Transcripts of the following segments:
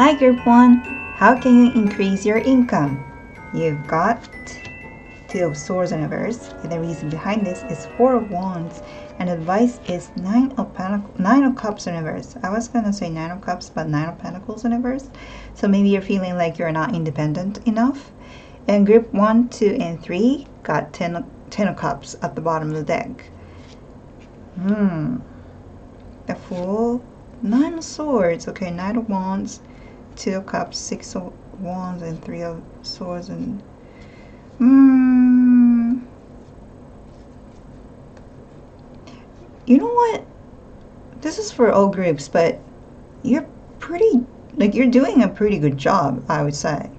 Hi Group 1, how can you increase your income? You've got Two of Swords and Reverse, and the reason behind this is Four of Wands, and advice is Nine of Cups in Reverse. I was gonna say Nine of Cups, but Nine of Pentacles in Reverse. So maybe you're feeling like you're not independent enough. And Group 1, 2, and 3 got Ten of Cups at the bottom of the deck. The Fool, Nine of Swords, okay, Knight of Wands, Two of Cups, Six of Wands, and Three of Swords, and you know what? This is for all groups, but you're you're doing a pretty good job, I would say.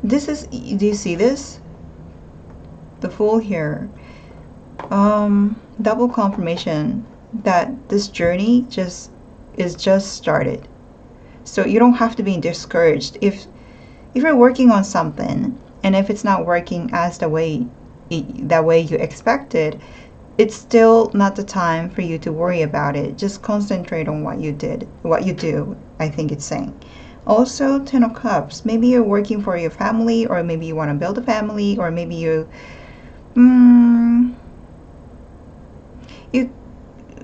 This is, do you see this? The Fool here. Double confirmation that this journey is just started. So you don't have to be discouraged if you're working on something, and if it's not working as that way you expected, it's still not the time for you to worry about it. Just concentrate on what you do, I think it's saying. Also, Ten of Cups, maybe you're working for your family, or maybe you want to build a family, or maybe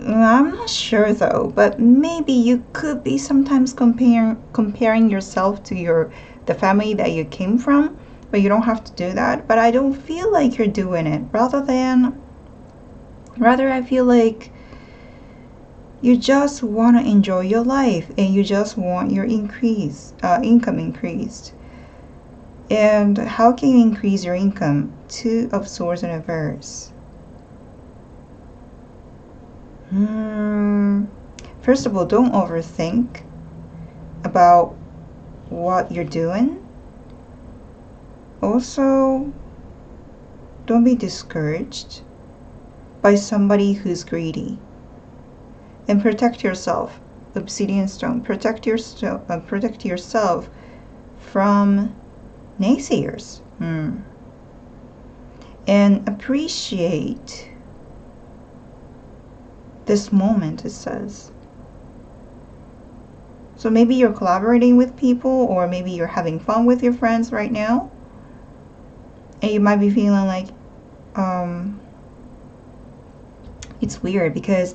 I'm not sure though, but maybe you could be sometimes comparing yourself to the family that you came from, but you don't have to do that. But I don't feel like you're doing it. Rather I feel like you just want to enjoy your life, and you just want your income increased. And how can you increase your income? Two of Swords in Reverse. First of all, don't overthink about what you're doing. Also, don't be discouraged by somebody who's greedy. And protect yourself. Obsidian Stone. Protect yourself from naysayers. And appreciate this moment, it says. So maybe you're collaborating with people, or maybe you're having fun with your friends right now, and you might be feeling like it's weird, because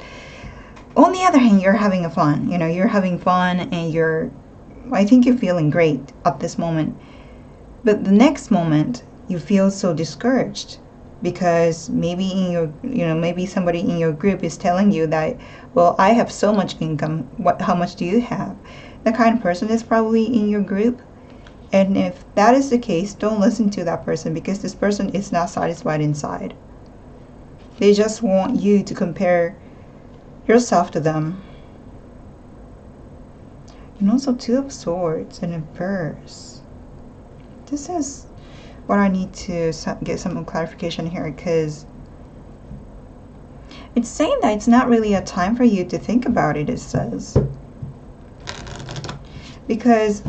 on the other hand, you're having fun, you're having fun, and I think you're feeling great at this moment. But the next moment you feel so discouraged, because maybe maybe somebody in your group is telling you that, well, I have so much income, how much do you have? The kind of person is probably in your group. And if that is the case, don't listen to that person, because this person is not satisfied inside. They just want you to compare yourself to them. And also Two of Swords in Reverse. This is what I need to get some clarification here, because it's saying that it's not really a time for you to think about it, it says. Because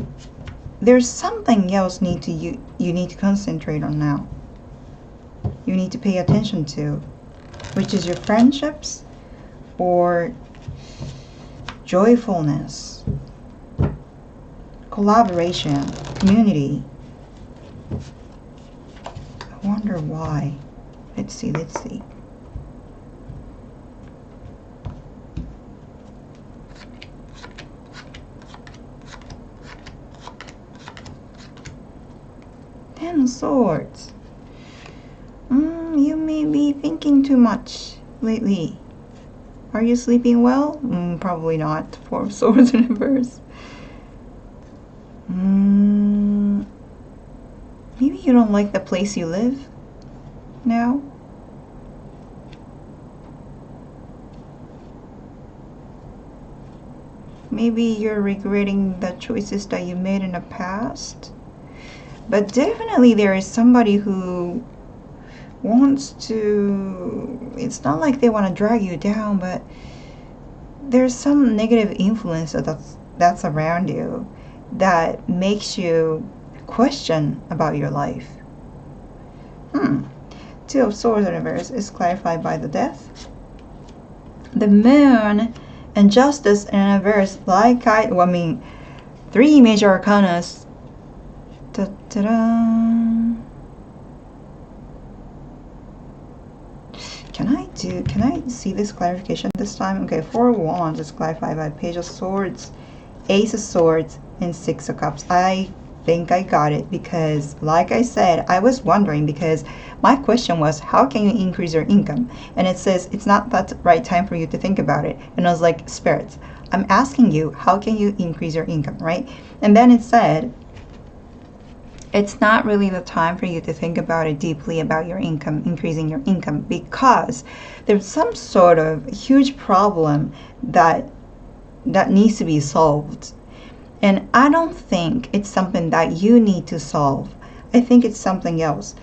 there's something else you need to concentrate on now. You need to pay attention to, which is your friendships or joyfulness, collaboration, community. I wonder why. Let's see. Ten of Swords. You may be thinking too much lately. Are you sleeping well? Probably not. Four of Swords in Reverse. Maybe you don't like the place you live now. Maybe you're regretting the choices that you made in the past. But definitely there is somebody who wants to, it's not like they want to drag you down, but there's some negative influence that's around you that makes you question about your life. Two of Swords in Reverse is clarified by the Death. The Moon and Justice in Reverse, Three major arcana. Ta-da-da. Can I see this clarification this time? Okay, 4 of Wands is clarified by Page of Swords, Ace of Swords, and 6 of Cups. I think I got it, because like I said, I was wondering, because my question was, how can you increase your income? And it says it's not that right time for you to think about it. And I was like, spirits, I'm asking you, how can you increase your income, right? And then it said, it's not really the time for you to think about it deeply about your income, increasing your income, because there's some sort of huge problem that needs to be solved. And I don't think it's something that you need to solve. I think it's something else,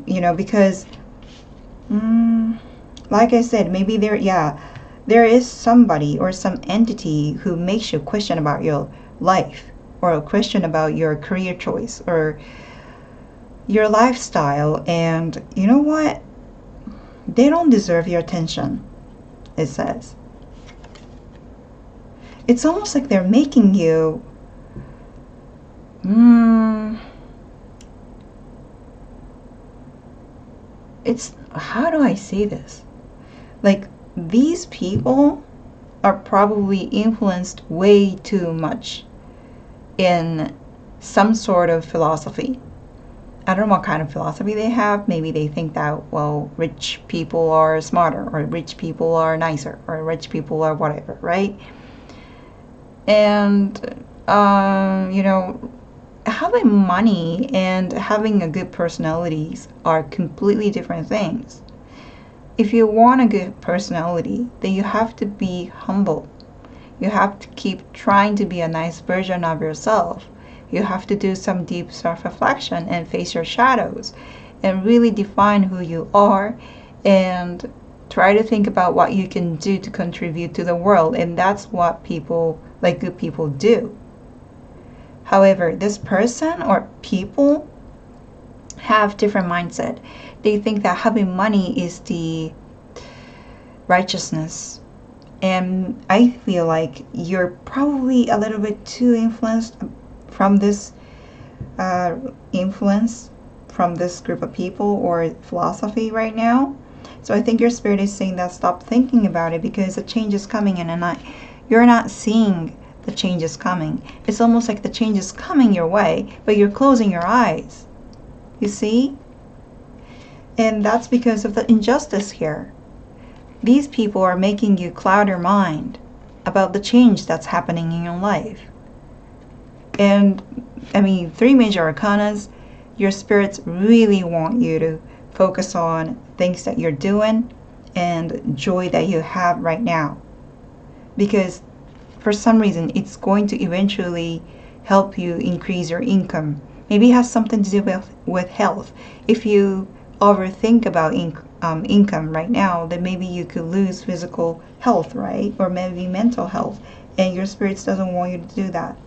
because like I said, maybe there is somebody or some entity who makes you question about your life, or a question about your career choice or your lifestyle. And you know what? They don't deserve your attention, it says. It's almost like they're making you it's, how do I say this? Like, these people are probably influenced way too much in some sort of philosophy. I don't know what kind of philosophy they have. Maybe they think that, well, rich people are smarter, or rich people are nicer, or rich people are whatever, right? And having money and having a good personalities are completely different things. If you want a good personality, then you have to be humble. You have to keep trying to be a nice version of yourself. You have to do some deep self-reflection and face your shadows and really define who you are, and try to think about what you can do to contribute to the world. And that's what people, like good people, do. However, this person or people have different mindset. They think that having money is the righteousness. And I feel like you're probably a little bit too influenced from this group of people or philosophy right now. So I think your spirit is saying that stop thinking about it, because a change is coming in, and you're not seeing the change is coming. It's almost like the change is coming your way, but you're closing your eyes. You see? And that's because of the injustice here. These people are making you cloud your mind about the change that's happening in your life. And I mean, 3 major arcanas, your spirits really want you to focus on things that you're doing and joy that you have right now. Because for some reason, it's going to eventually help you increase your income. Maybe it has something to do with health. If you overthink about income right now, then maybe you could lose physical health, right? Or maybe mental health. And your spirits doesn't want you to do that.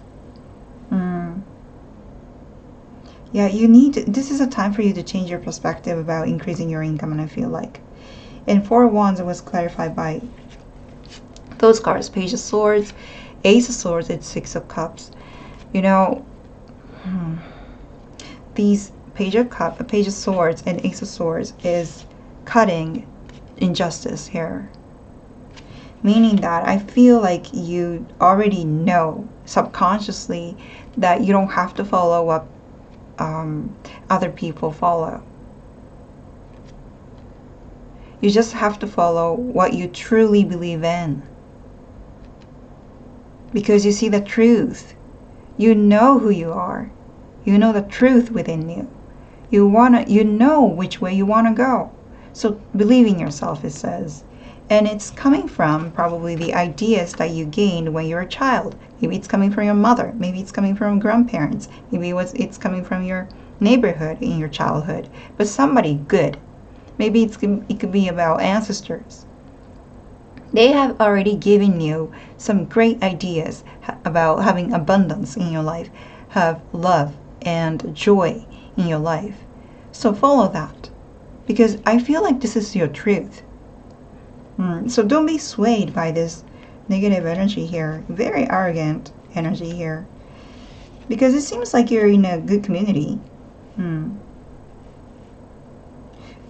Yeah, this is a time for you to change your perspective about increasing your income, and I feel like. And 4 of Wands, it was clarified by those cards, Page of Swords, Ace of Swords, and 6 of Cups. These Page of Swords and Ace of Swords is cutting injustice here. Meaning that I feel like you already know subconsciously that you don't have to follow what other people follow. You just have to follow what you truly believe in. Because you see the truth. You know who you are. You know the truth within you. You know which way you want to go. So believe in yourself, it says. And it's coming from probably the ideas that you gained when you were a child. Maybe it's coming from your mother. Maybe it's coming from grandparents. Maybe it's coming from your neighborhood in your childhood. But somebody good. Maybe it could be about ancestors. They have already given you some great ideas about having abundance in your life, have love and joy in your life. So follow that, because I feel like this is your truth. So don't be swayed by this negative energy here, very arrogant energy here. Because it seems like you're in a good community. And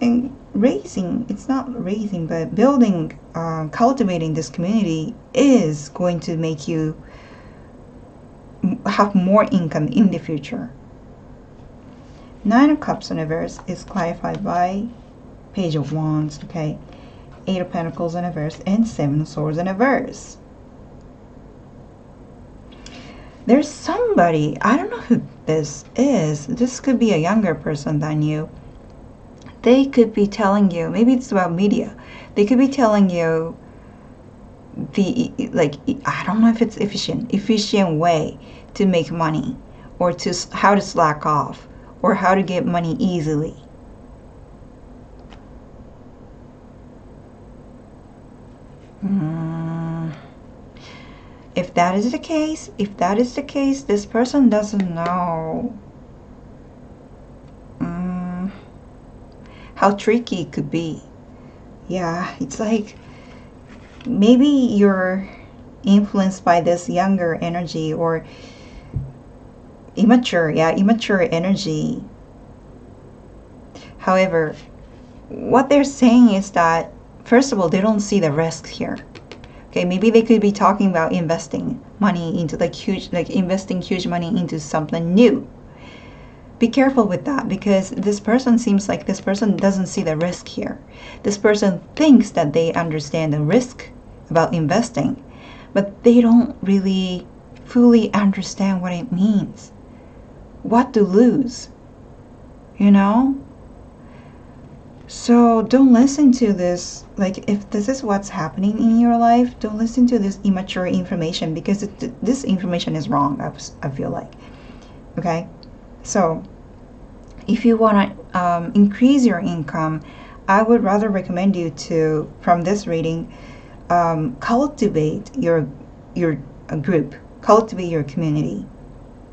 it's not raising, but building, cultivating this community is going to make you have more income in the future. Nine of Cups in reverse is clarified by Page of Wands, okay? Eight of Pentacles in reverse and Seven of Swords in reverse. There's somebody, I don't know who this is. This could be a younger person than you. They could be telling you, maybe it's about media. They could be telling you I don't know if it's efficient way to make money, or to how to slack off, or how to get money easily. If that is the case, this person doesn't know how tricky it could be. Yeah, it's like maybe you're influenced by this younger energy, or immature energy. However, what they're saying is that, first of all, they don't see the risk here. Okay, maybe they could be talking about investing money into investing huge money into something new. Be careful with that, because this person seems like this person doesn't see the risk here. This person thinks that they understand the risk about investing, but they don't really fully understand what it means. What to lose, you know? So don't listen to this, like if this is what's happening in your life, don't listen to this immature information, because this information is wrong, I feel like. Okay? So if you want to increase your income, I would rather recommend you to, from this reading, cultivate your group, cultivate your community,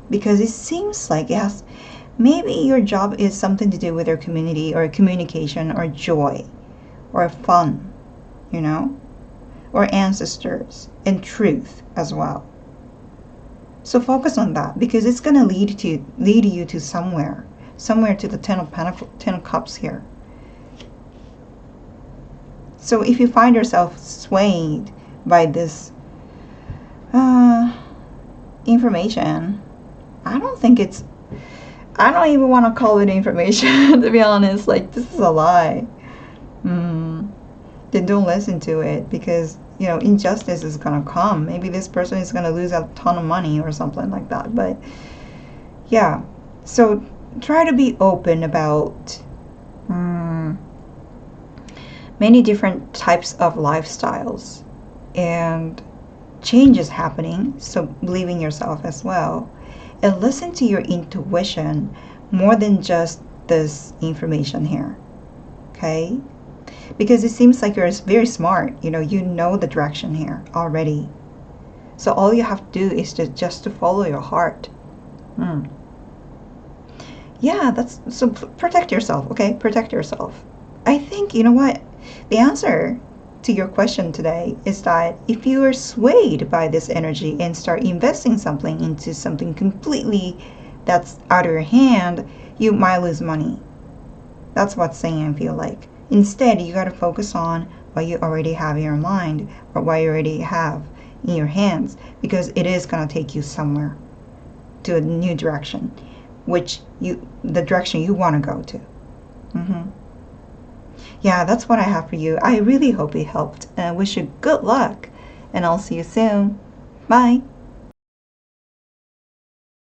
because it seems like, yes, maybe your job is something to do with your community, or communication, or joy, or fun, you know, or ancestors, and truth as well. So focus on that, because it's going to lead you to somewhere to the Ten of Cups here. So if you find yourself swayed by this information, I don't even want to call it information, to be honest. Like, this is a lie. Then don't listen to it, because, you know, injustice is going to come. Maybe this person is going to lose a ton of money or something like that. But yeah, so try to be open about many different types of lifestyles and changes happening. So believe in yourself as well, and listen to your intuition more than just this information here. Okay? Because it seems like you're very smart. You know the direction here already. So all you have to do is just to follow your heart. Yeah, so protect yourself, okay? Protect yourself. I think, you know what? The answer to your question today is that if you are swayed by this energy and start investing something into something completely that's out of your hand, you might lose money. That's what's saying, I feel like. Instead, you got to focus on what you already have in your mind, or what you already have in your hands, because it is going to take you somewhere, to a new direction, the direction you want to go to. Yeah, that's what I have for you. I really hope it helped, and I wish you good luck, and I'll see you soon. Bye.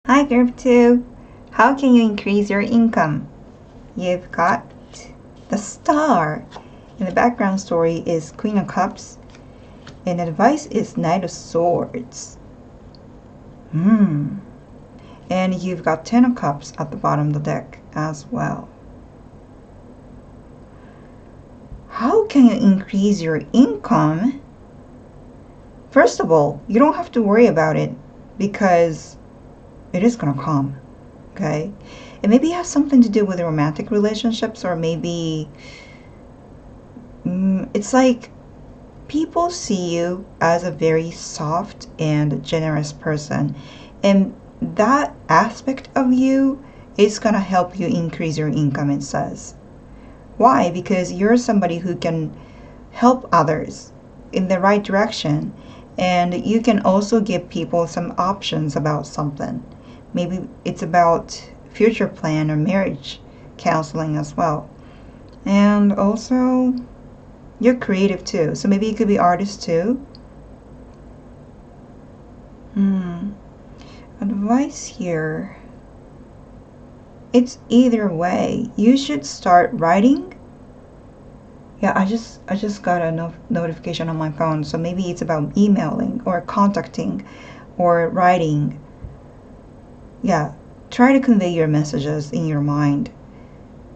Hi, Group 2. How can you increase your income? You've got the Star. And the background story is Queen of Cups, and advice is Knight of Swords. And you've got Ten of Cups at the bottom of the deck as well. How can you increase your income? First of all, you don't have to worry about it, because it is going to come. Okay? It maybe has something to do with romantic relationships, or maybe it's like people see you as a very soft and generous person, and that aspect of you is going to help you increase your income, it says. Why? Because you're somebody who can help others in the right direction, and you can also give people some options about something. Maybe it's about future plan or marriage counseling as well. And also, you're creative too, so maybe you could be artist too. Advice here. It's either way. You should start writing. Yeah, I just got a notification on my phone, so maybe it's about emailing or contacting or writing. Yeah, try to convey your messages in your mind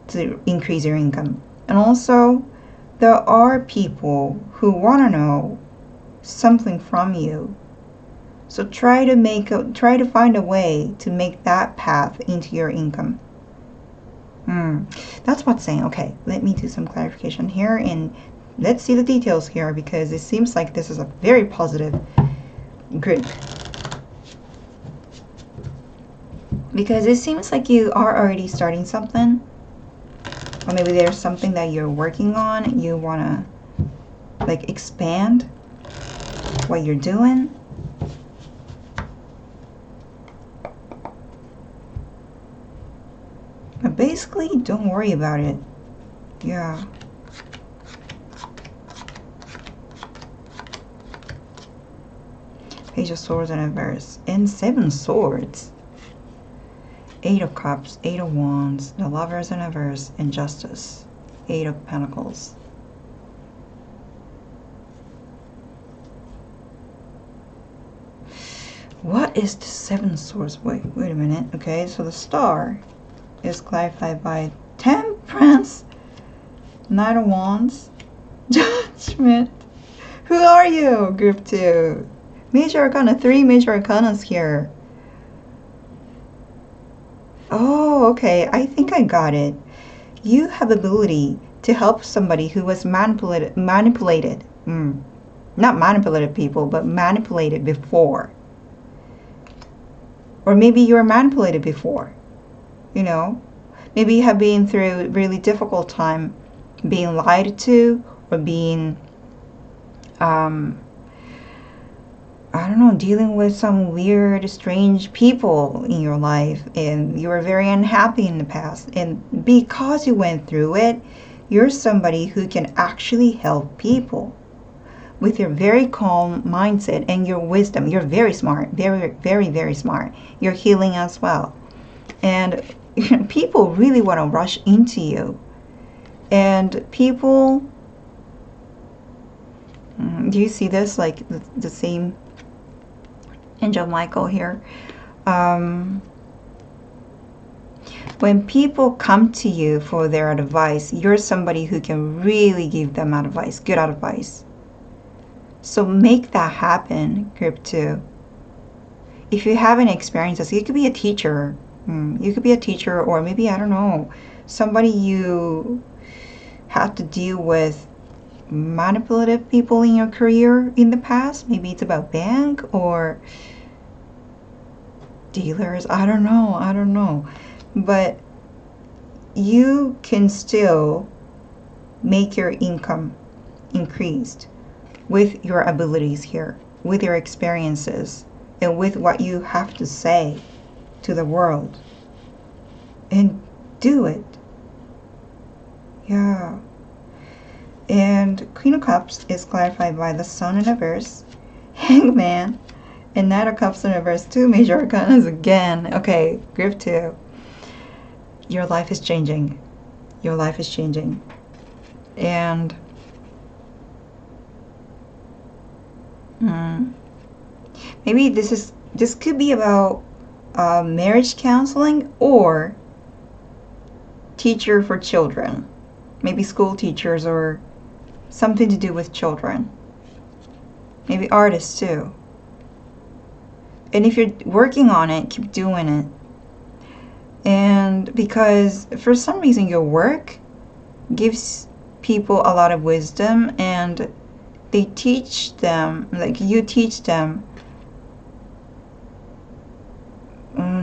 to increase your income. And also, there are people who want to know something from you. So try to find a way to make that path into your income. That's what's saying. Okay, let me do some clarification here and let's see the details here, because it seems like this is a very positive group. Because it seems like you are already starting something, or maybe there's something that you're working on and you want to like expand what you're doing. But basically, don't worry about it. Yeah. Page of Swords and Reverse. And 7 Swords. 8 of Cups, 8 of Wands, the Lovers in Reverse, and Justice. 8 of Pentacles. What is the 7 Swords? Wait a minute. Okay, so the Star is clarified by Temperance, Knight of Wands, Judgment. Who are you? Group 2. Major Arcana. 3 Major Arcanas here. Oh, okay. I think I got it. You have ability to help somebody who was manipulated. Not manipulated people, but manipulated before. Or maybe you were manipulated before. You know, maybe you have been through a really difficult time being lied to, or being, I don't know, dealing with some weird, strange people in your life, and you were very unhappy in the past. And because you went through it, you're somebody who can actually help people with your very calm mindset and your wisdom. You're very smart, very, very, very smart. You're healing as well. And people really want to rush into you. And people, do you see this? Like the same Angel Michael here. When people come to you for their advice, you're somebody who can really give them advice, good advice. So make that happen, Group 2. If you have any experiences, you could be a teacher. You could be a teacher, or maybe, I don't know, somebody you have to deal with manipulative people in your career in the past. Maybe it's about bank or dealers. I don't know. But you can still make your income increased with your abilities here, with your experiences, and with what you have to say to the world. And do it. Yeah. And Queen of Cups is clarified by the Sun in reverse, Hangman, and Knight of Cups in reverse. 2 Major Arcanas again. Okay, Group 2. Your life is changing. Your life is changing. And maybe this could be about marriage counseling or teacher for children. Maybe school teachers or something to do with children. Maybe artists too. And if you're working on it, keep doing it. And because for some reason your work gives people a lot of wisdom, and they teach them, like you teach them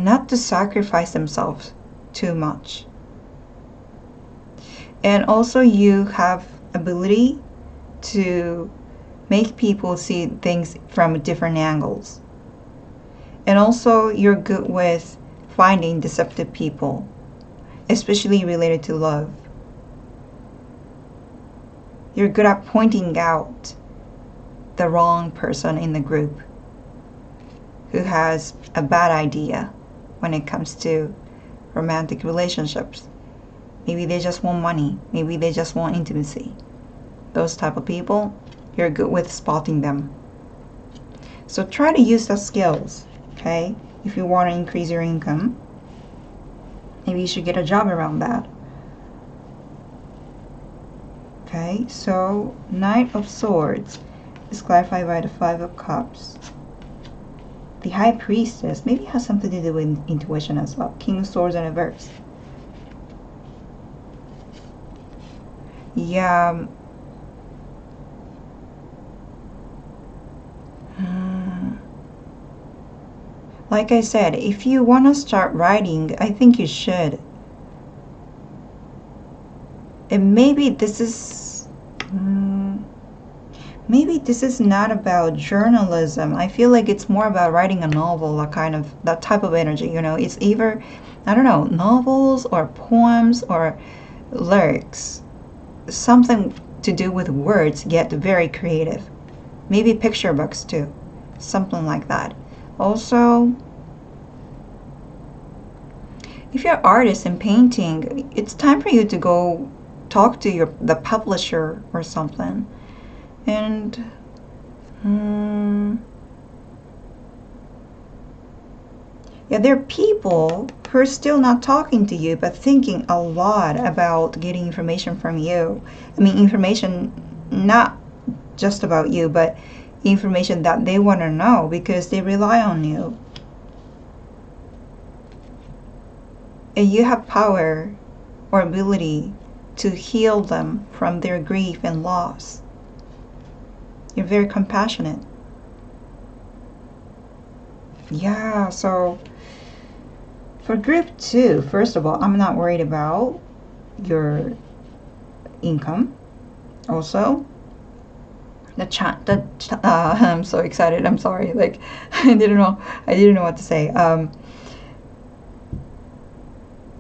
not to sacrifice themselves too much. And also you have ability to make people see things from different angles. And also you're good with finding deceptive people, especially related to love. You're good at pointing out the wrong person in the group who has a bad idea when it comes to romantic relationships. Maybe they just want money. Maybe they just want intimacy. Those type of people, you're good with spotting them. So try to use those skills, okay? If you want to increase your income, maybe you should get a job around that. Okay, so Knight of Swords is clarified by the Five of Cups. The High Priestess maybe has something to do with intuition as well. King of Swords in reverse. Yeah. Like I said, if you want to start writing, I think you should. And maybe this is not about journalism. I feel like it's more about writing a novel, that type of energy, you know. It's either, I don't know, novels or poems or lyrics. Something to do with words, yet very creative. Maybe picture books too. Something like that. Also, if you're an artist in painting, it's time for you to go talk to the publisher or something. And yeah, there are people who are still not talking to you but thinking a lot about getting information from you. I mean, information not just about you, but information that they want to know because they rely on you. And you have power or ability to heal them from their grief and loss. You're very compassionate. Yeah, so for group 2, first of all, I'm not worried about your income. Also, I'm so excited. I'm sorry. Like I didn't know what to say.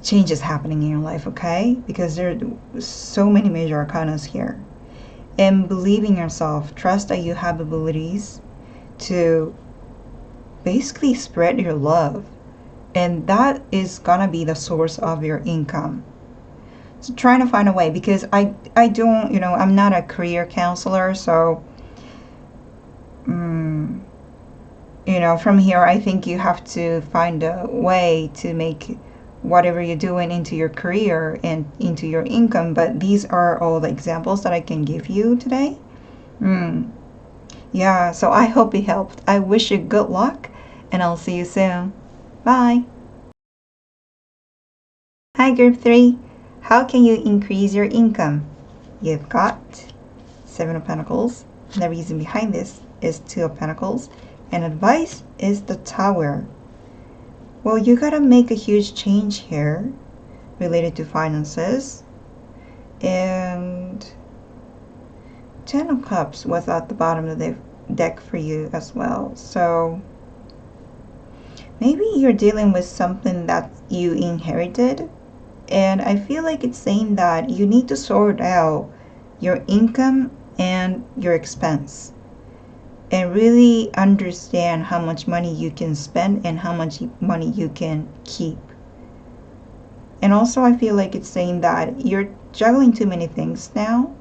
Change is happening in your life, okay? Because there are so many major arcanas here. And believe in yourself. Trust that you have abilities to basically spread your love. And that is gonna be the source of your income. So trying to find a way, because I don't, I'm not a career counselor, so from here I think you have to find a way to make whatever you're doing into your career and into your income. But these are all the examples that I can give you today. Yeah, so I hope it helped. I wish you good luck, and I'll see you soon. Bye. Hi, group 3. How can you increase your income? You've got 7 of Pentacles. The reason behind this is 2 of Pentacles. And advice is the Tower. Well, you gotta make a huge change here related to finances. And 10 of Cups was at the bottom of the deck for you as well. So maybe you're dealing with something that you inherited. And I feel like it's saying that you need to sort out your income and your expense. And really understand how much money you can spend and how much money you can keep. And also I feel like it's saying that you're juggling too many things now,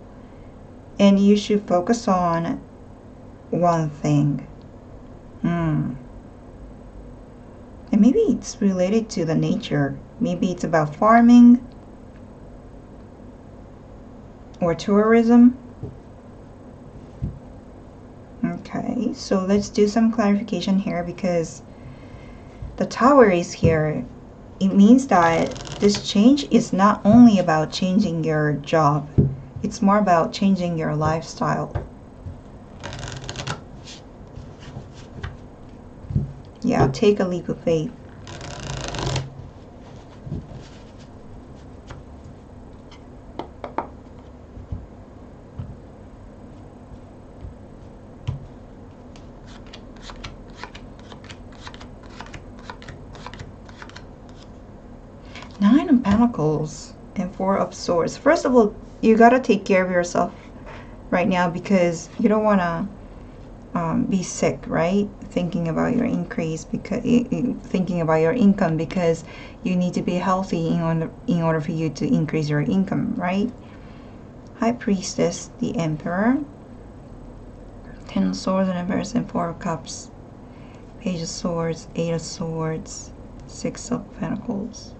and you should focus on one thing. And maybe it's related to the nature. Maybe it's about farming or tourism. Okay, so let's do some clarification here, because the Tower is here. It means that this change is not only about changing your job, it's more about changing your lifestyle. Yeah, take a leap of faith. Nine of Pentacles and Four of Swords. First of all, you got to take care of yourself right now because you don't want to be sick, right? Thinking about your increase, because thinking about your income, because you need to be healthy in order for you to increase your income, right? High Priestess, the Emperor, Ten of Swords in reverse and Four of Cups, Page of Swords, Eight of Swords, Six of Pentacles.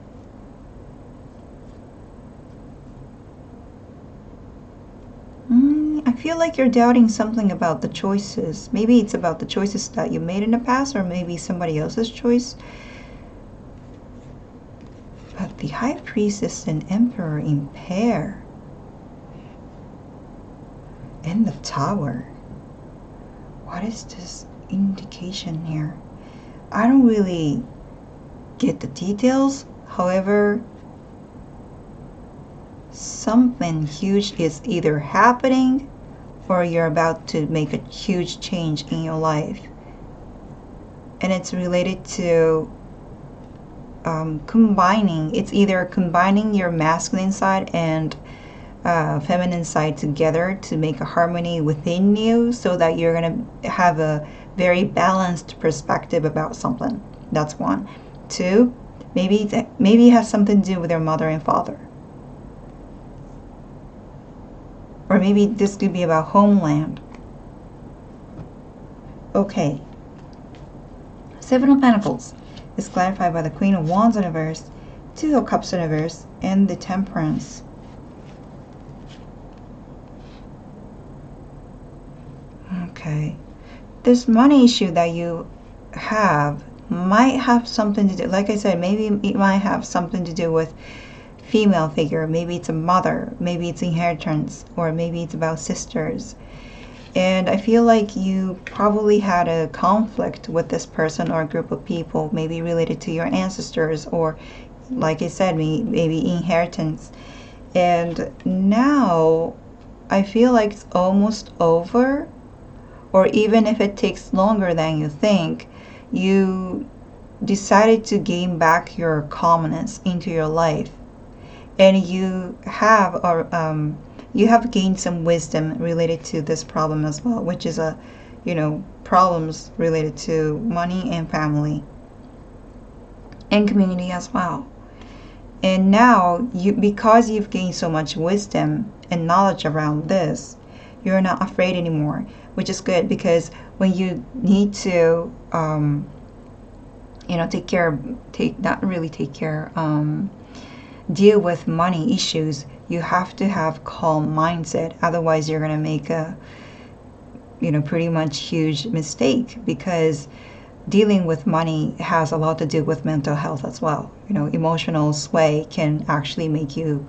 I feel like you're doubting something about the choices. Maybe it's about the choices that you made in the past, or maybe somebody else's choice. But the High Priestess and Emperor in pair. And the Tower. What is this indication here? I don't really get the details. However, something huge is either happening or you're about to make a huge change in your life. And it's related to combining. It's either combining your masculine side and feminine side together to make a harmony within you, so that you're going to have a very balanced perspective about something. That's one. Two, maybe it has something to do with your mother and father. Or maybe this could be about homeland. Okay. Seven of Pentacles is clarified by the Queen of Wands in reverse, Two of Cups in reverse, and the Temperance. Okay. This money issue that you have might have something to do, like I said, maybe it might have something to do with female figure. Maybe it's a mother, maybe it's inheritance, or maybe it's about sisters. And I feel like you probably had a conflict with this person or a group of people, maybe related to your ancestors, or like I said, maybe inheritance. And now I feel like it's almost over, or even if it takes longer than you think, you decided to gain back your calmness into your life. And you have gained some wisdom related to this problem as well, which is problems related to money and family and community as well. And now because you've gained so much wisdom and knowledge around this, you're not afraid anymore, which is good, because when you need to deal with money issues, you have to have calm mindset. Otherwise, you're going to make a pretty much huge mistake, because dealing with money has a lot to do with mental health as well. Emotional sway can actually make you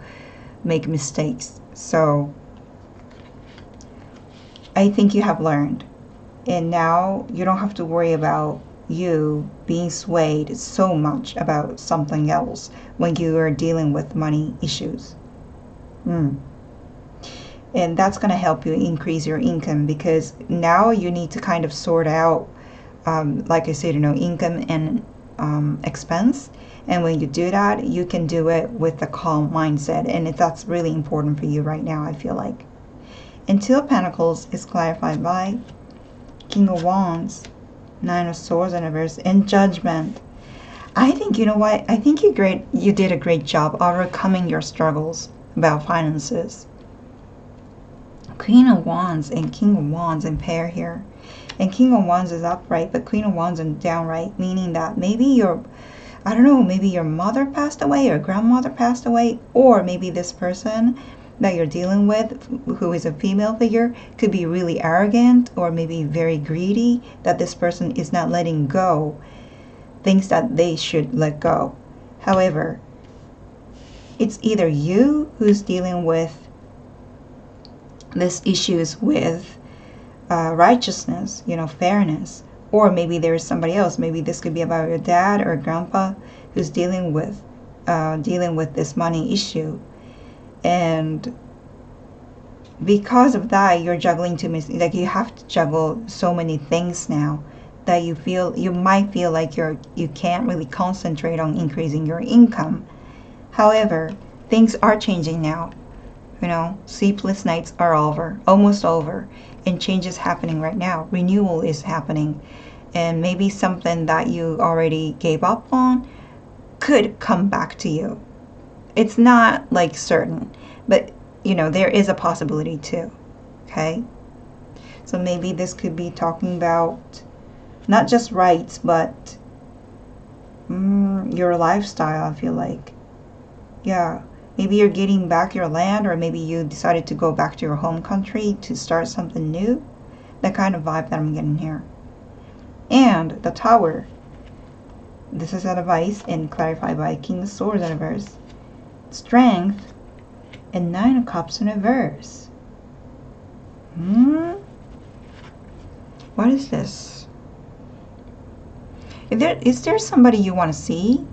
make mistakes. So I think you have learned, and now you don't have to worry about you being swayed so much about something else when you are dealing with money issues. And that's going to help you increase your income, because now you need to kind of sort out, like I said, income and expense. And when you do that, you can do it with a calm mindset, and that's really important for you right now, I feel like. And Two of Pentacles is clarified by King of Wands, Nine of Swords in reverse, and Judgment. I think, I think you did a great job overcoming your struggles about finances. Queen of Wands and King of Wands in pair here. And King of Wands is upright, but Queen of Wands is downright, meaning that maybe maybe your mother passed away, or grandmother passed away, or maybe this person that you're dealing with, who is a female figure, could be really arrogant or maybe very greedy, that this person is not letting go things that they should let go. However, it's either you who's dealing with these issues with righteousness, fairness, or maybe there's somebody else. Maybe this could be about your dad or grandpa who's dealing with this money issue. And because of that, you're juggling too many, like you have to juggle so many things now, that you might feel like you can't really concentrate on increasing your income, However, things are changing now. You know, sleepless nights are over, almost over, and change is happening right now. Renewal is happening, and maybe something that you already gave up on could come back to you. It's not like certain, but you know, there is a possibility too. Okay? So maybe this could be talking about not just rights, but your lifestyle, I feel like. Yeah. Maybe you're getting back your land, or maybe you decided to go back to your home country to start something new. That kind of vibe that I'm getting here. And the Tower. This is advice and clarified by King of Swords in reverse. Strength and Nine of Cups in reverse. What is this? Is there somebody you want to see?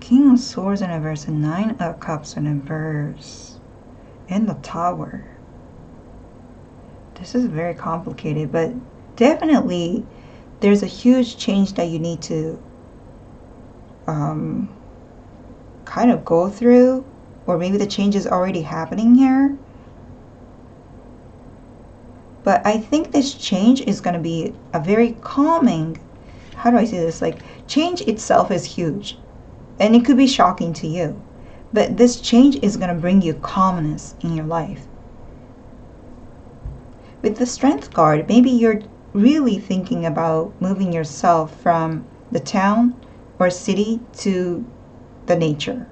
King of Swords in reverse and Nine of Cups in reverse. And the Tower. This is very complicated, but definitely there's a huge change that you need to kind of go through, or maybe the change is already happening here. But I think this change is going to be a very calming, how do I say this? Like, change itself is huge. And it could be shocking to you. But this change is going to bring you calmness in your life. With the Strength card, maybe you're really thinking about moving yourself from the town or city to the nature.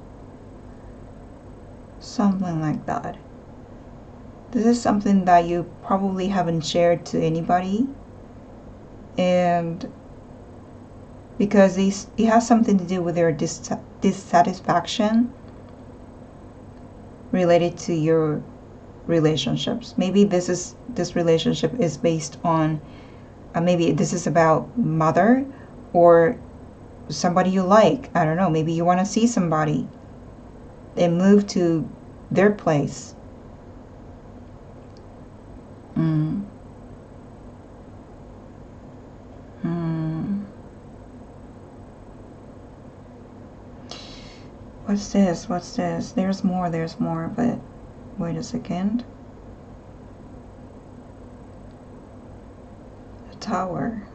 Something like that. This is something that you probably haven't shared to anybody. And because it has something to do with your dissatisfaction related to your relationships. Maybe this relationship is based on maybe this is about mother or somebody you like. I don't know. Maybe you want to see somebody and move to their place. What's this? There's more, but wait a second. The Tower.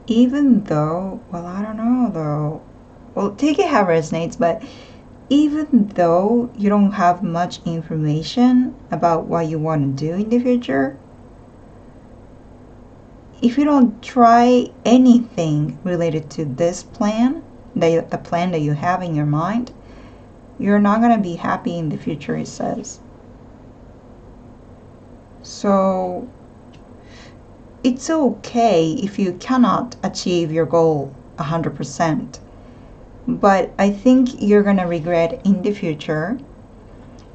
Even though, well, I don't know though. Well, take it how it resonates, but even though you don't have much information about what you want to do in the future, if you don't try anything related to this plan, the plan that you have in your mind, you're not going to be happy in the future, it says. So it's okay if you cannot achieve your goal 100%. But I think you're going to regret in the future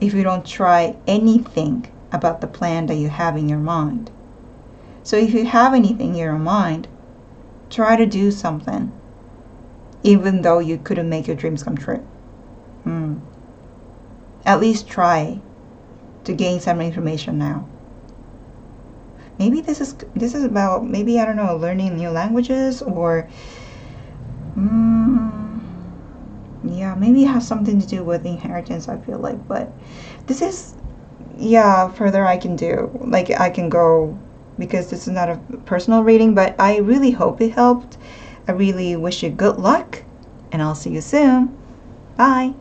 if you don't try anything about the plan that you have in your mind. So if you have anything in your mind, try to do something, even though you couldn't make your dreams come true. At least try to gain some information now. Maybe this is about, maybe, I don't know, learning new languages, or yeah, maybe it has something to do with inheritance, I feel like. But this is, yeah, further I can do, like I can go, because this is not a personal reading, but I really hope it helped. I really wish you good luck, and I'll see you soon. Bye.